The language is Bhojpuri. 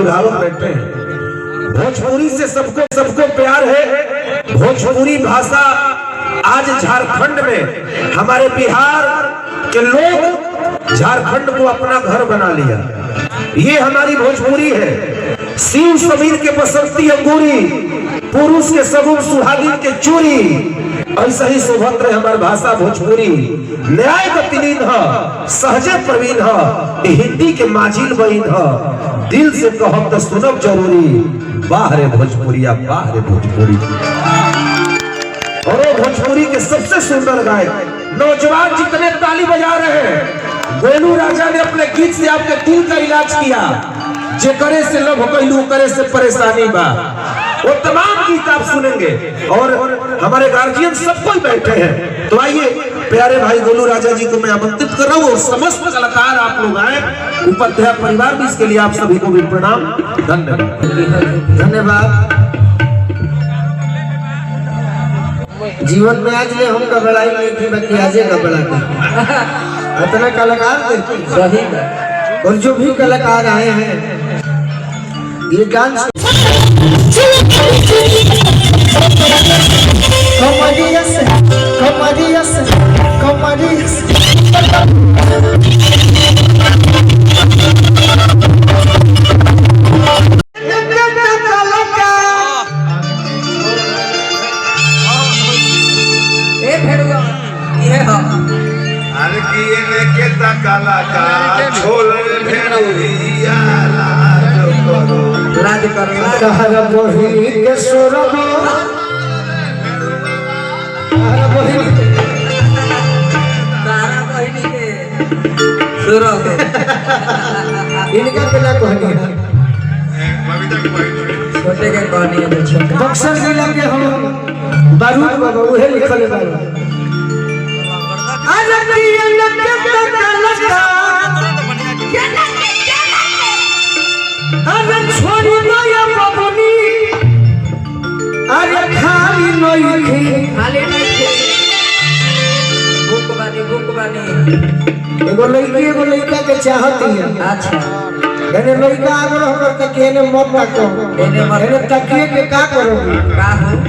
अभिभावक बैठे हैं। भोजपुरी से सबको प्यार है। भोजपुरी भाषा आज झारखंड में, हमारे बिहार के लोग झारखंड को अपना घर बना लिया। ये हमारी भोजपुरी है। शिव समीर के बसंती अंगूरी, पुरुष के सगुन सुहागिन के चूरी, ऐसा ही सुभद्र हमारी भाषा भोजपुरी। न्याय गतिलीन है, सहजे प्रवीण है, हिंदी के माजिल बहीन है। दिल से कहब तो सुनब जरूरी, बाहरे भोजपुरिया बाहरे भोजपुरी। और भोजपुरी के सबसे सुंदर गायक नौजवान जितने ताली बजा रहे हैं, गोलू राजा ने अपने गीत से आपके दिल का इलाज किया। जे करे से लव कैलू, करे से परेशानी बा, वो तमाम गीत आप सुनेंगे। और हमारे गार्जियन सब कोई बैठे हैं, तो आइए प्यारे भाई गोलू राजा जी को मैं आमंत्रित कर रहा हूँ। और समस्त कलाकार आप लोग आए, उपाध्याय परिवार भी, इसके लिए आप सभी को भी प्रणाम, धन्यवाद। धन्यवाद। जीवन में आज ले हम घबराई नहीं थी, बाकी आज घबरा गए। इतने कलाकार थे सही है। और जो भी कलाकार आए हैं, ये डांस लाज करो कहर बहिनी के सोरब, कहर बहिनी के सोरब, इनका पहला कहानी है, छोटे के कहानी है। छोटे बक्सर जिला के हम बारूद बाबा उहे लिखल है बारूद। अरे छोड़ी नया बबनी, अरे खाली नहीं भूख बानी एगो लड़का के चाहती है। अच्छा एने लड़का अगर हमर तकिए ने मत ना को, एने तकिए के का करोगे? का हो